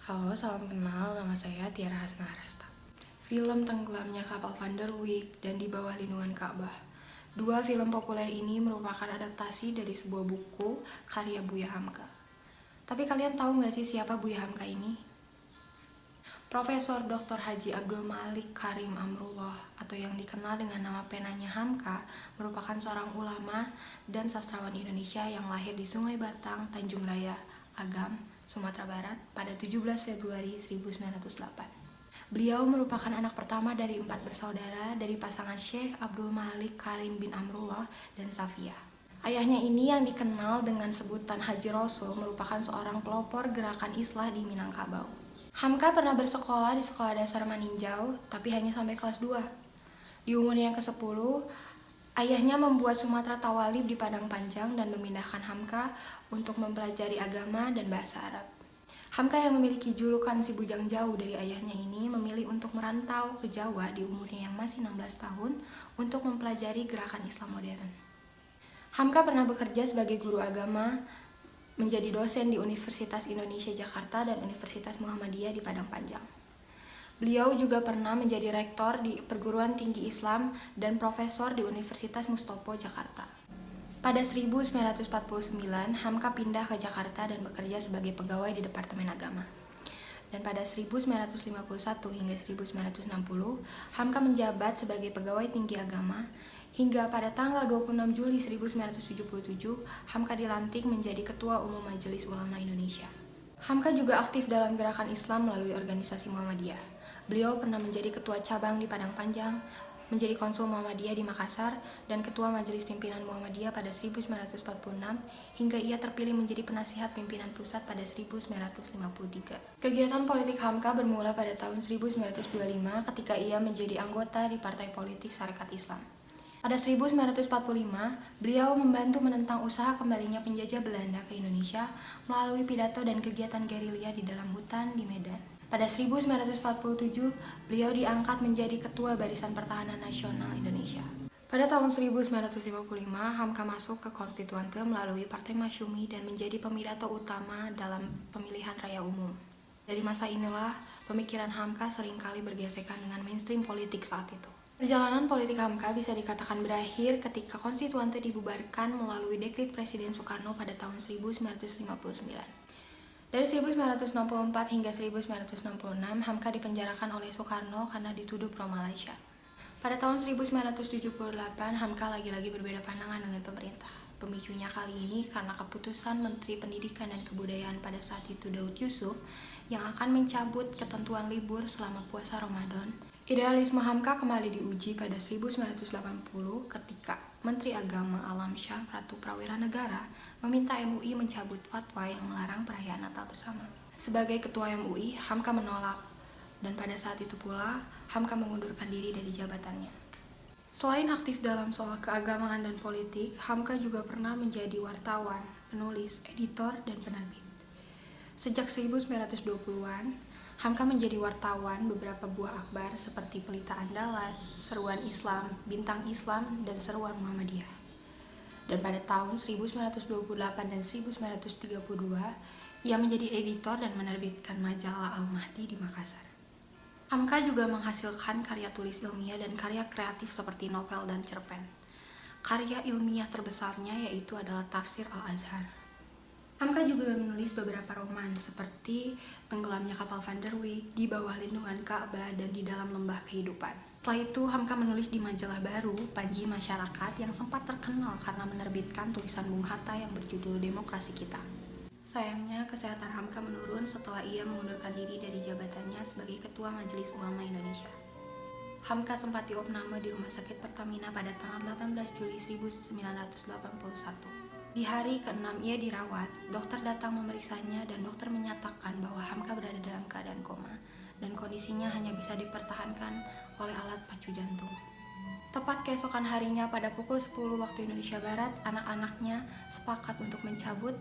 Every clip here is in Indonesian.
Halo, salam kenal. Nama saya Tiara Hasnarasta. Film Tenggelamnya Kapal Van der Wijk dan Di Bawah Lindungan Ka'bah. Dua film populer ini merupakan adaptasi dari sebuah buku karya Buya Hamka. Tapi kalian tahu nggak sih siapa Buya Hamka ini? Profesor Dr. Haji Abdul Malik Karim Amrullah atau yang dikenal dengan nama penanya Hamka merupakan seorang ulama dan sastrawan Indonesia yang lahir di Sungai Batang, Tanjung Raya, Agam, Sumatera Barat pada 17 Februari 1908. Beliau merupakan anak pertama dari 4 bersaudara dari pasangan Syekh Abdul Malik Karim bin Amrullah dan Safia. Ayahnya ini yang dikenal dengan sebutan Haji Rasul merupakan seorang pelopor gerakan Islah di Minangkabau. Hamka pernah bersekolah di sekolah dasar Maninjau, tapi hanya sampai kelas 2. Di umurnya yang ke-10, ayahnya membuat Sumatera Tawalib di Padang Panjang dan memindahkan Hamka untuk mempelajari agama dan bahasa Arab. Hamka yang memiliki julukan si bujang jauh dari ayahnya ini memilih untuk merantau ke Jawa di umurnya yang masih 16 tahun untuk mempelajari gerakan Islam modern. Hamka pernah bekerja sebagai guru agama, menjadi dosen di Universitas Indonesia Jakarta dan Universitas Muhammadiyah di Padang Panjang. Beliau juga pernah menjadi rektor di Perguruan Tinggi Islam dan profesor di Universitas Mustopo Jakarta. Pada 1949, Hamka pindah ke Jakarta dan bekerja sebagai pegawai di Departemen Agama. Dan pada 1951 hingga 1960, Hamka menjabat sebagai pegawai tinggi agama hingga pada tanggal 26 Juli 1977, Hamka dilantik menjadi Ketua Umum Majelis Ulama Indonesia. Hamka juga aktif dalam gerakan Islam melalui organisasi Muhammadiyah. Beliau pernah menjadi Ketua Cabang di Padang Panjang, menjadi Konsul Muhammadiyah di Makassar, dan Ketua Majelis Pimpinan Muhammadiyah pada 1946, hingga ia terpilih menjadi Penasihat Pimpinan Pusat pada 1953. Kegiatan politik Hamka bermula pada tahun 1925 ketika ia menjadi anggota di Partai Politik Sarekat Islam. Pada 1945, beliau membantu menentang usaha kembalinya penjajah Belanda ke Indonesia melalui pidato dan kegiatan gerilya di dalam hutan di Medan. Pada 1947, beliau diangkat menjadi Ketua Barisan Pertahanan Nasional Indonesia. Pada tahun 1955, Hamka masuk ke Konstituante melalui Partai Masyumi dan menjadi pemidato utama dalam pemilihan raya umum. Dari masa inilah, pemikiran Hamka seringkali bergesekan dengan mainstream politik saat itu. Perjalanan politik Hamka bisa dikatakan berakhir ketika Konstituante dibubarkan melalui dekret Presiden Soekarno pada tahun 1959. Dari 1964 hingga 1966, Hamka dipenjarakan oleh Soekarno karena dituduh pro-Malaysia. Pada tahun 1978, Hamka lagi-lagi berbeda pandangan dengan pemerintah. Pemicunya kali ini karena keputusan Menteri Pendidikan dan Kebudayaan pada saat itu Daud Yusuf yang akan mencabut ketentuan libur selama puasa Ramadan. Idealisme Hamka kembali diuji pada 1980 ketika Menteri Agama Alam Syah Ratu Prawira Negara meminta MUI mencabut fatwa yang melarang perayaan Natal bersama. Sebagai Ketua MUI, Hamka menolak, dan pada saat itu pula Hamka mengundurkan diri dari jabatannya. Selain aktif dalam soal keagamaan dan politik, Hamka juga pernah menjadi wartawan, penulis, editor, dan penerbit. Sejak 1920-an, Hamka menjadi wartawan beberapa buah akhbar seperti Pelita Andalas, Seruan Islam, Bintang Islam, dan Seruan Muhammadiyah. Dan pada tahun 1928 dan 1932, ia menjadi editor dan menerbitkan majalah Al-Mahdi di Makassar. Hamka juga menghasilkan karya tulis ilmiah dan karya kreatif seperti novel dan cerpen. Karya ilmiah terbesarnya yaitu adalah Tafsir Al-Azhar. Hamka juga menulis beberapa roman seperti Tenggelamnya Kapal Van der Wijk, Di Bawah Lindungan Ka'bah, dan Di Dalam Lembah Kehidupan. Setelah itu, Hamka menulis di majalah baru, Panji Masyarakat, yang sempat terkenal karena menerbitkan tulisan Bung Hatta yang berjudul Demokrasi Kita. Sayangnya, kesehatan Hamka menurun setelah ia mengundurkan diri dari jabatannya sebagai Ketua Majelis Ulama Indonesia. Hamka sempat diopname di Rumah Sakit Pertamina pada tanggal 18 Juli 1981. Di hari ke-6 ia dirawat, dokter datang memeriksanya dan dokter menyatakan bahwa Hamka berada dalam keadaan koma dan kondisinya hanya bisa dipertahankan oleh alat pacu jantung. Tepat keesokan harinya pada pukul 10 waktu Indonesia Barat, anak-anaknya sepakat untuk mencabut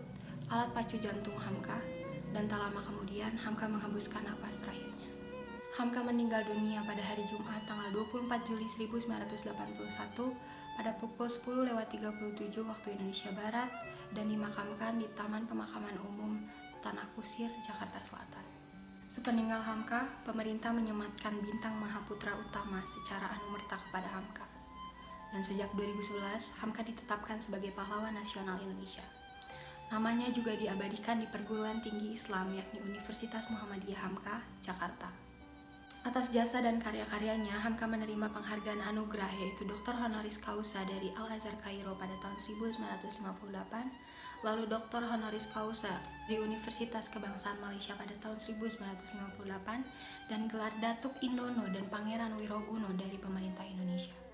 alat pacu jantung Hamka dan tak lama kemudian Hamka menghembuskan napas terakhirnya. Hamka meninggal dunia pada hari Jumat tanggal 24 Juli 1981 pada pukul 10.37 waktu Indonesia Barat dan dimakamkan di Taman Pemakaman Umum Tanah Kusir, Jakarta Selatan. Sepeninggal Hamka, pemerintah menyematkan bintang Mahaputra Utama secara anumerta kepada Hamka. Dan sejak 2011, Hamka ditetapkan sebagai pahlawan nasional Indonesia. Namanya juga diabadikan di perguruan tinggi Islam yakni Universitas Muhammadiyah Hamka, Jakarta. Atas jasa dan karya-karyanya, Hamka menerima penghargaan anugerah yaitu Dr. Honoris Causa dari Al-Azhar Kairo pada tahun 1958, lalu Dr. Honoris Causa di Universitas Kebangsaan Malaysia pada tahun 1958, dan gelar Datuk Indono dan Pangeran Wiroguno dari pemerintah Indonesia.